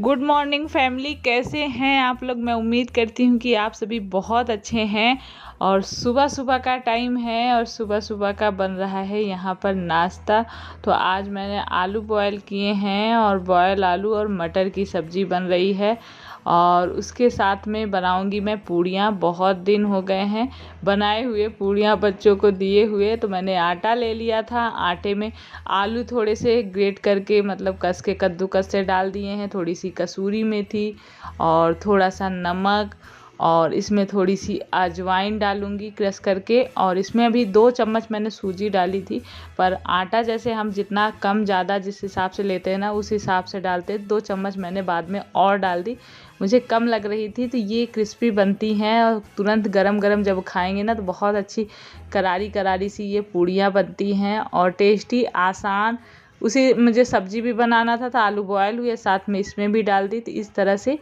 Good morning family, कैसे हैं आप लोग। मैं उम्मीद करती हूँ कि आप सभी बहुत अच्छे हैं। और सुबह सुबह का टाइम है और सुबह सुबह का बन रहा है यहाँ पर नाश्ता। तो आज मैंने आलू बॉयल किए हैं और बॉयल आलू और मटर की सब्ज़ी बन रही है। और उसके साथ में बनाऊंगी मैं पूड़ियाँ। बहुत दिन हो गए हैं बनाए हुए पूड़ियाँ बच्चों को दिए हुए। तो मैंने आटा ले लिया था, आटे में आलू थोड़े से ग्रेट करके मतलब कस के कद्दूकस से डाल दिए हैं, थोड़ी सी कसूरी मेथी और थोड़ा सा नमक, और इसमें थोड़ी सी अजवाइन डालूंगी क्रश करके। और इसमें अभी 2 चम्मच मैंने सूजी डाली थी, पर आटा जैसे हम जितना कम ज़्यादा जिस हिसाब से लेते हैं ना उस हिसाब से डालते हैं। 2 चम्मच मैंने बाद में और डाल दी, मुझे कम लग रही थी। तो ये क्रिस्पी बनती हैं और तुरंत गरम गरम जब खाएंगे ना तो बहुत अच्छी करारी करारी सी ये पूड़ियाँ बनती हैं और टेस्टी आसान। उसी मुझे सब्जी भी बनाना था तो आलू बॉयल हुए साथ में इसमें भी डाल दी। तो इस तरह से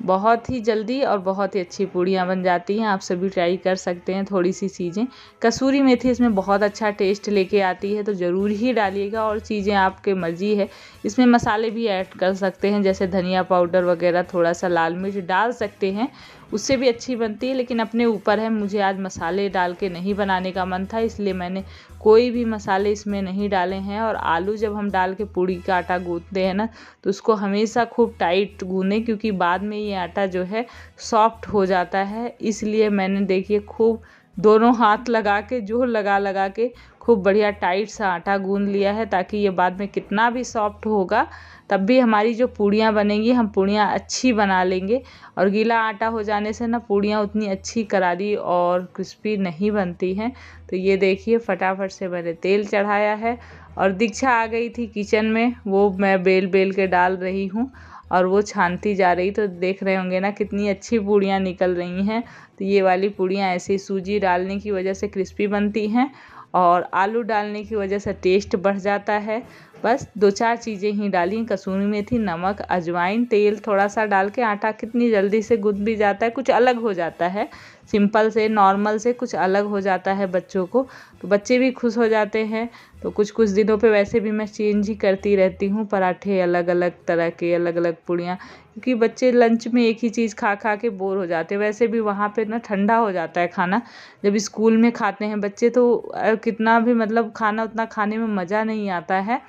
बहुत ही जल्दी और बहुत ही अच्छी पूड़ियाँ बन जाती हैं। आप सभी ट्राई कर सकते हैं। थोड़ी सी चीज़ें कसूरी मेथी इसमें बहुत अच्छा टेस्ट लेके आती है, तो ज़रूर ही डालिएगा। और चीज़ें आपके मर्जी है, इसमें मसाले भी ऐड कर सकते हैं जैसे धनिया पाउडर वगैरह, थोड़ा सा लाल मिर्च डाल सकते हैं, उससे भी अच्छी बनती है। लेकिन अपने ऊपर है, मुझे आज मसाले डाल के नहीं बनाने का मन था, इसलिए मैंने कोई भी मसाले इसमें नहीं डाले हैं। और आलू जब हम डाल के पूड़ी का आटा गूंथते हैं ना तो उसको हमेशा खूब टाइट गूंदें, क्योंकि बाद में ये आटा जो है सॉफ्ट हो जाता है। इसलिए मैंने देखिए खूब दोनों हाथ लगा के जोर लगा लगा के खूब बढ़िया टाइट सा आटा गूंद लिया है, ताकि ये बाद में कितना भी सॉफ्ट होगा तब भी हमारी जो पूड़ियाँ बनेंगी हम पूड़ियाँ अच्छी बना लेंगे। और गीला आटा हो जाने से ना पूड़ियाँ उतनी अच्छी करारी और क्रिस्पी नहीं बनती हैं। तो ये देखिए फटाफट से मैंने तेल चढ़ाया है और दीक्षा आ गई थी किचन में, वो मैं बेल बेल के डाल रही हूँ और वो छानती जा रही। तो देख रहे होंगे ना कितनी अच्छी पूड़ियाँ निकल रही हैं। तो ये वाली पूड़ियाँ ऐसे सूजी डालने की वजह से क्रिस्पी बनती हैं और आलू डालने की वजह से टेस्ट बढ़ जाता है। बस 2-4 चीज़ें ही डाली, कसूरी मेथी, नमक, अजवाइन, तेल थोड़ा सा डाल के आटा कितनी जल्दी से गूंथ भी जाता है, कुछ अलग हो जाता है सिंपल से नॉर्मल से, कुछ अलग हो जाता है बच्चों को, तो बच्चे भी खुश हो जाते हैं। तो कुछ कुछ दिनों पे वैसे भी मैं चेंज ही करती रहती हूँ, पराठे अलग अलग तरह के, अलग अलग पूड़ियाँ, क्योंकि बच्चे लंच में एक ही चीज़ खा खा के बोर हो जाते हैं। वैसे भी वहाँ पे ना ठंडा हो जाता है खाना, जब स्कूल में खाते हैं बच्चे तो कितना भी मतलब खाना उतना खाने में मज़ा नहीं आता है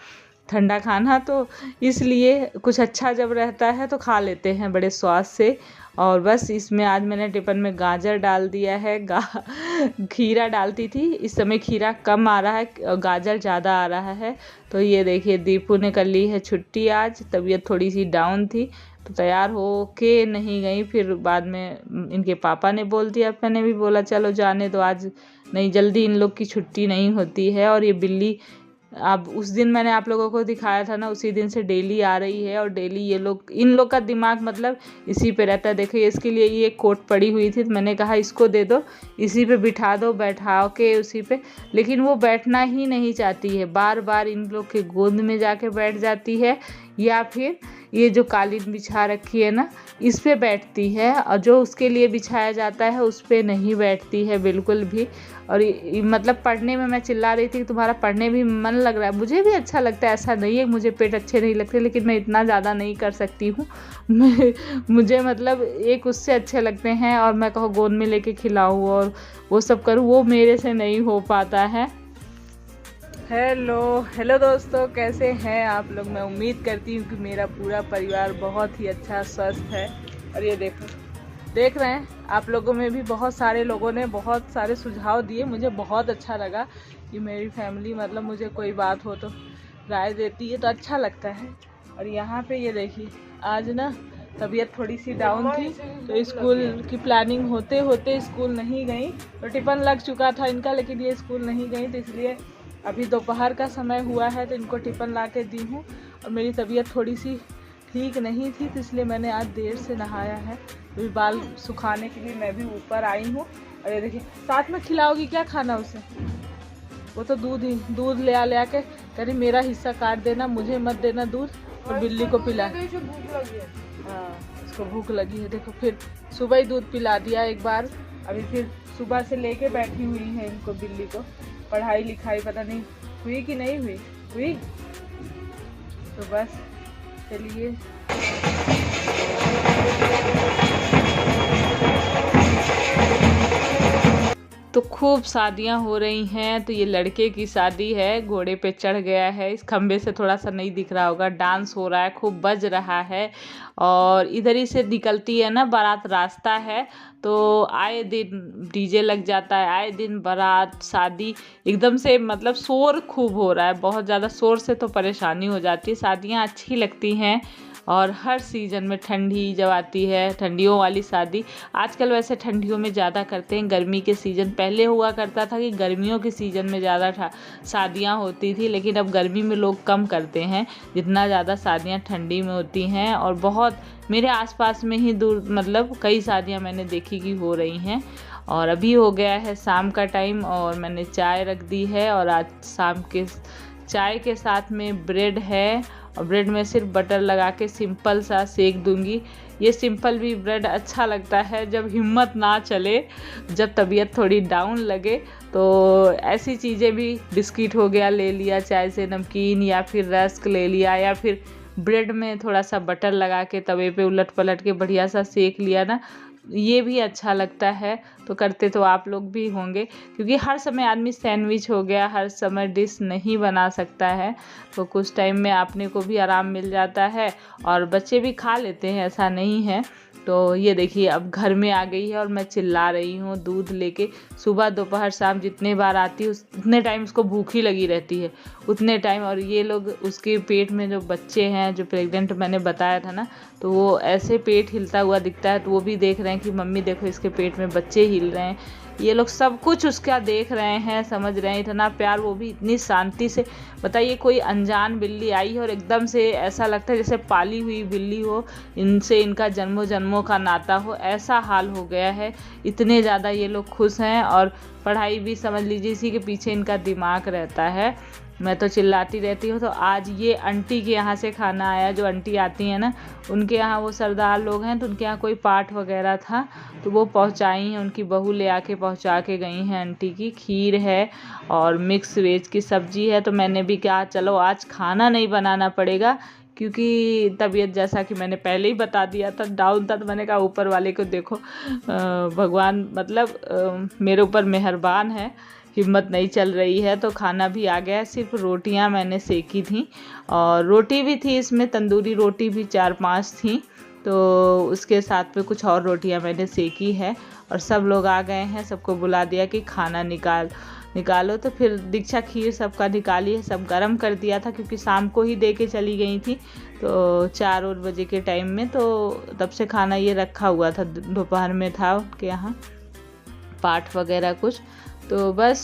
ठंडा खाना। तो इसलिए कुछ अच्छा जब रहता है तो खा लेते हैं बड़े स्वाद से। और बस इसमें आज मैंने टिफ़िन में गाजर डाल दिया है। खीरा डालती थी, इस समय खीरा कम आ रहा है, गाजर ज़्यादा आ रहा है। तो ये देखिए दीपू ने कर ली है छुट्टी, आज तबीयत थोड़ी सी डाउन थी तो तैयार हो के नहीं गई। फिर बाद में इनके पापा ने बोल दिया, मैंने भी बोला चलो जाने दो, आज नहीं जल्दी इन लोग की छुट्टी नहीं होती है। और ये बिल्ली अब उस दिन मैंने आप लोगों को दिखाया था ना, उसी दिन से डेली आ रही है और डेली ये लोग, इन लोग का दिमाग मतलब इसी पे रहता है। देखिए इसके लिए ये कोट पड़ी हुई थी तो मैंने कहा इसको दे दो, इसी पे बिठा दो, बैठा के उसी पे, लेकिन वो बैठना ही नहीं चाहती है। बार बार इन लोग के गोद में जाके बैठ जाती है या फिर ये जो कालीन बिछा रखी है ना इस पे बैठती है, और जो उसके लिए बिछाया जाता है उस पे नहीं बैठती है बिल्कुल भी। और मतलब पढ़ने में मैं चिल्ला रही थी कि तुम्हारा पढ़ने भी मन लग रहा है, मुझे भी अच्छा लगता है, ऐसा नहीं है मुझे पेट अच्छे नहीं लगते, लेकिन मैं इतना ज़्यादा नहीं कर सकती हूँ। मुझे मतलब एक उससे अच्छे लगते हैं और मैं कहो गोद में लेके खिलाऊँ और वो सब करूँ, वो मेरे से नहीं हो पाता है। हेलो दोस्तों, कैसे हैं आप लोग। मैं उम्मीद करती हूँ कि मेरा पूरा परिवार बहुत ही अच्छा स्वस्थ है। और ये देख रहे हैं आप लोगों में भी बहुत सारे लोगों ने बहुत सारे सुझाव दिए, मुझे बहुत अच्छा लगा कि मेरी फैमिली मतलब मुझे कोई बात हो तो राय देती है, तो अच्छा लगता है। और यहाँ पे ये देखिए आज ना तबीयत थोड़ी सी डाउन थी तो स्कूल की प्लानिंग होते होते स्कूल नहीं गई। तो टिफ़िन लग चुका था इनका, लेकिन ये स्कूल नहीं गई, तो इसलिए अभी दोपहर का समय हुआ है तो इनको टिफ़िन ला के दी हूँ। और मेरी तबीयत थोड़ी सी ठीक नहीं थी तो इसलिए मैंने आज देर से नहाया है। अभी बाल सुखाने के लिए मैं भी ऊपर आई हूँ। और ये देखिए साथ में खिलाओगी क्या खाना उसे, वो तो दूध ले आ के कह रही मेरा हिस्सा काट देना, मुझे मत देना दूध, और बिल्ली को पिला। हाँ उसको भूख लगी है। देखो फिर सुबह ही दूध पिला दिया एक बार, अभी फिर सुबह से लेके बैठी हुई है इनको, बिल्ली को। पढ़ाई लिखाई पता नहीं हुई कि नहीं हुई। तो बस चलिए तो खूब शादियां हो रही हैं। तो ये लड़के की शादी है, घोड़े पे चढ़ गया है, इस खंबे से थोड़ा सा नहीं दिख रहा होगा। डांस हो रहा है, खूब बज रहा है। और इधर ही से निकलती है ना बारात, रास्ता है तो आए दिन डीजे लग जाता है, आए दिन बारात शादी एकदम से, मतलब शोर खूब हो रहा है। बहुत ज़्यादा शोर से तो परेशानी हो जाती है। शादियाँ अच्छी लगती हैं और हर सीज़न में, ठंडी जब आती है, ठंडियों वाली शादी आजकल वैसे ठंडियों में ज़्यादा करते हैं। गर्मी के सीज़न पहले हुआ करता था कि गर्मियों के सीज़न में ज़्यादा शादियाँ होती थी, लेकिन अब गर्मी में लोग कम करते हैं, जितना ज़्यादा शादियाँ ठंडी में होती हैं। और बहुत मेरे आसपास में ही दूर, मतलब कई शादियाँ मैंने देखी कि हो रही हैं। और अभी हो गया है शाम का टाइम और मैंने चाय रख दी है। और आज शाम के चाय के साथ में ब्रेड है और ब्रेड में सिर्फ बटर लगा के सिंपल सा सेक दूंगी। ये सिंपल भी ब्रेड अच्छा लगता है जब हिम्मत ना चले, जब तबीयत थोड़ी डाउन लगे तो ऐसी चीज़ें भी, बिस्किट हो गया ले लिया, चाय से नमकीन, या फिर रस्क ले लिया, या फिर ब्रेड में थोड़ा सा बटर लगा के तवे पे उलट पलट के बढ़िया सा सेक लिया ना, ये भी अच्छा लगता है। तो करते तो आप लोग भी होंगे, क्योंकि हर समय आदमी सैंडविच हो गया, हर समय डिश नहीं बना सकता है। तो कुछ टाइम में आपने को भी आराम मिल जाता है और बच्चे भी खा लेते हैं, ऐसा नहीं है। तो ये देखिए अब घर में आ गई है और मैं चिल्ला रही हूँ दूध लेके। सुबह दोपहर शाम जितने बार आती है उतने टाइम उसको भूख ही लगी रहती है, उतने टाइम। और ये लोग, उसके पेट में जो बच्चे हैं, जो प्रेग्नेंट मैंने बताया था ना, तो वो ऐसे पेट हिलता हुआ दिखता है, तो वो भी देख रहे हैं कि मम्मी देखो इसके पेट में बच्चे हिल रहे हैं। ये लोग सब कुछ उसका देख रहे हैं, समझ रहे हैं। इतना प्यार, वो भी इतनी शांति से। बताइए कोई अनजान बिल्ली आई है और एकदम से ऐसा लगता है जैसे पाली हुई बिल्ली हो, इनसे इनका जन्मों जन्मों का नाता हो, ऐसा हाल हो गया है। इतने ज़्यादा ये लोग खुश हैं और पढ़ाई भी समझ लीजिए इसी के पीछे इनका दिमाग रहता है। मैं तो चिल्लाती रहती हूँ। तो आज ये आंटी के यहाँ से खाना आया, जो आंटी आती हैं ना उनके यहाँ, वो सरदार लोग हैं तो उनके यहाँ कोई पाठ वगैरह था तो वो पहुँचाई हैं, उनकी बहू ले आके पहुँचा के गई हैं आंटी की। खीर है और मिक्स वेज की सब्जी है। तो मैंने भी कहा चलो आज खाना नहीं बनाना पड़ेगा, क्योंकि तबीयत जैसा कि मैंने पहले ही बता दिया था डाउन था। तो मैंने कहा ऊपर वाले को देखो, भगवान मतलब मेरे ऊपर मेहरबान है, हिम्मत नहीं चल रही है। तो खाना भी आ गया है, सिर्फ रोटियां मैंने सेकी थी और रोटी भी थी इसमें, तंदूरी रोटी भी 4-5 थी। तो उसके साथ में कुछ और रोटियां मैंने सेकी है। और सब लोग आ गए हैं, सबको बुला दिया कि खाना निकालो। तो फिर दीक्षा खीर सबका निकाली है, सब गरम कर दिया था क्योंकि शाम को ही दे के चली गई थी। तो 4 बजे के टाइम में, तो तब से खाना ये रखा हुआ था, दोपहर में था उनके यहाँ पाठ वगैरह कुछ। तो बस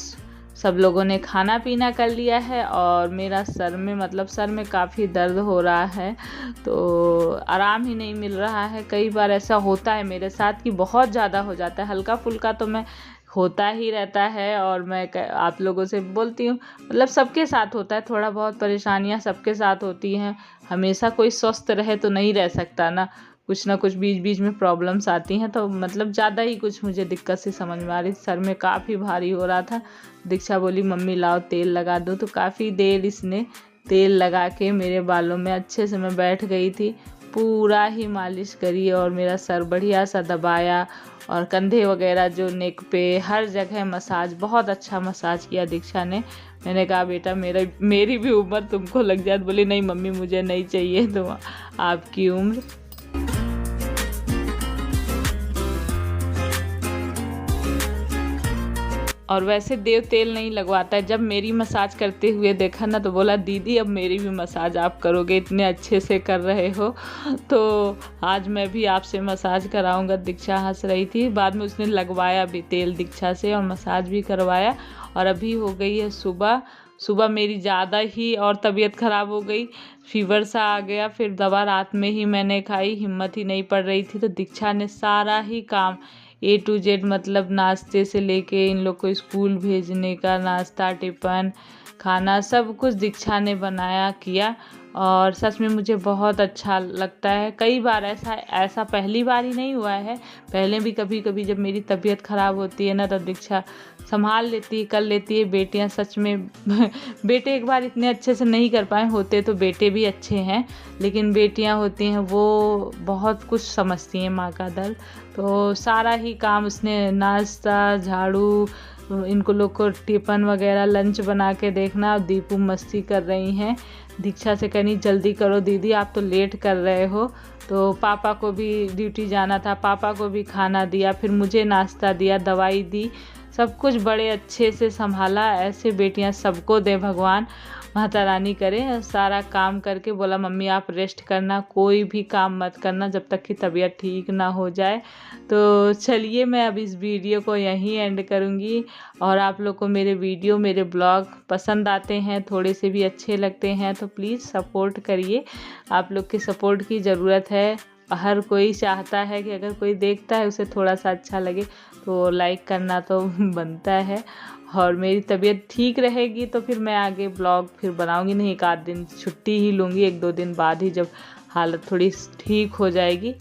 सब लोगों ने खाना पीना कर लिया है और मेरा सर में, मतलब सर में काफ़ी दर्द हो रहा है, तो आराम ही नहीं मिल रहा है। कई बार ऐसा होता है मेरे साथ कि बहुत ज़्यादा हो जाता है, हल्का फुल्का तो मैं होता ही रहता है। और मैं आप लोगों से बोलती हूँ, मतलब सबके साथ होता है, थोड़ा बहुत परेशानियाँ सबके साथ होती हैं। हमेशा कोई स्वस्थ रहे तो नहीं रह सकता ना, कुछ ना कुछ बीच बीच में प्रॉब्लम्स आती हैं। तो मतलब ज़्यादा ही कुछ मुझे दिक्कत सी समझ में आ रही, सर में काफ़ी भारी हो रहा था। दीक्षा बोली मम्मी लाओ तेल लगा दो, तो काफ़ी देर इसने तेल लगा के मेरे बालों में अच्छे से, मैं बैठ गई थी, पूरा ही मालिश करी और मेरा सर बढ़िया सा दबाया और कंधे वगैरह जो नेक पे हर जगह मसाज, बहुत अच्छा मसाज किया दीक्षा ने। मैंने कहा बेटा मेरी भी उम्र तुमको लग जाए। बोली नहीं मम्मी मुझे नहीं चाहिए तो आपकी उम्र। और वैसे देव तेल नहीं लगवाता है। जब मेरी मसाज करते हुए देखा ना तो बोला दीदी अब मेरी भी मसाज आप करोगे, इतने अच्छे से कर रहे हो, तो आज मैं भी आपसे मसाज कराऊंगा। दीक्षा हंस रही थी। बाद में उसने लगवाया भी तेल दीक्षा से और मसाज भी करवाया। और अभी हो गई है सुबह मेरी ज़्यादा ही और तबीयत ख़राब हो गई, फीवर सा आ गया। फिर दवा रात में ही मैंने खाई, हिम्मत ही नहीं पड़ रही थी। तो दीक्षा ने सारा ही काम A to Z, मतलब नाश्ते से लेके इन लोग को स्कूल भेजने का, नाश्ता टिफ़िन, खाना सब कुछ दीक्षा ने बनाया किया और सच में मुझे बहुत अच्छा लगता है। कई बार ऐसा पहली बार ही नहीं हुआ है, पहले भी कभी कभी जब मेरी तबीयत ख़राब होती है ना तो दीक्षा संभाल लेती है, कर लेती है। बेटियां सच में बेटे एक बार इतने अच्छे से नहीं कर पाए, होते तो बेटे भी अच्छे हैं, लेकिन बेटियां होती हैं वो बहुत कुछ समझती हैं माँ का दर्द। तो सारा ही काम उसने, नाश्ता, झाड़ू, इनको लोग को टिफ़िन वगैरह लंच बना के देखना। दीपू मस्ती कर रही हैं, दीक्षा से कहनी जल्दी करो दीदी आप तो लेट कर रहे हो। तो पापा को भी ड्यूटी जाना था, पापा को भी खाना दिया, फिर मुझे नाश्ता दिया, दवाई दी, सब कुछ बड़े अच्छे से संभाला। ऐसे बेटियां सबको दे भगवान, माता रानी करे। सारा काम करके बोला मम्मी आप रेस्ट करना, कोई भी काम मत करना जब तक कि तबीयत ठीक ना हो जाए। तो चलिए मैं अब इस वीडियो को यहीं एंड करूँगी। और आप लोग को मेरे वीडियो, मेरे ब्लॉग पसंद आते हैं, थोड़े से भी अच्छे लगते हैं तो प्लीज़ सपोर्ट करिए। आप लोग के सपोर्ट की ज़रूरत है। हर कोई चाहता है कि अगर कोई देखता है उसे थोड़ा सा अच्छा लगे तो लाइक करना तो बनता है। और मेरी तबीयत ठीक रहेगी तो फिर मैं आगे ब्लॉग फिर बनाऊंगी, नहीं एक आध दिन छुट्टी ही लूँगी, 1-2 दिन बाद ही जब हालत थोड़ी ठीक हो जाएगी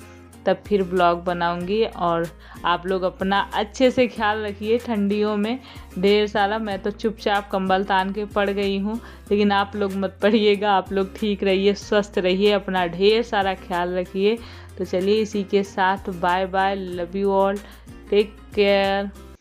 तब फिर ब्लॉग बनाऊंगी। और आप लोग अपना अच्छे से ख्याल रखिए ठंडियों में ढेर सारा। मैं तो चुपचाप कंबल तान के पड़ गई हूँ, लेकिन आप लोग मत पड़िएगा, आप लोग ठीक रहिए, स्वस्थ रहिए, अपना ढेर सारा ख्याल रखिए। तो चलिए इसी के साथ bye bye, love you all, take care.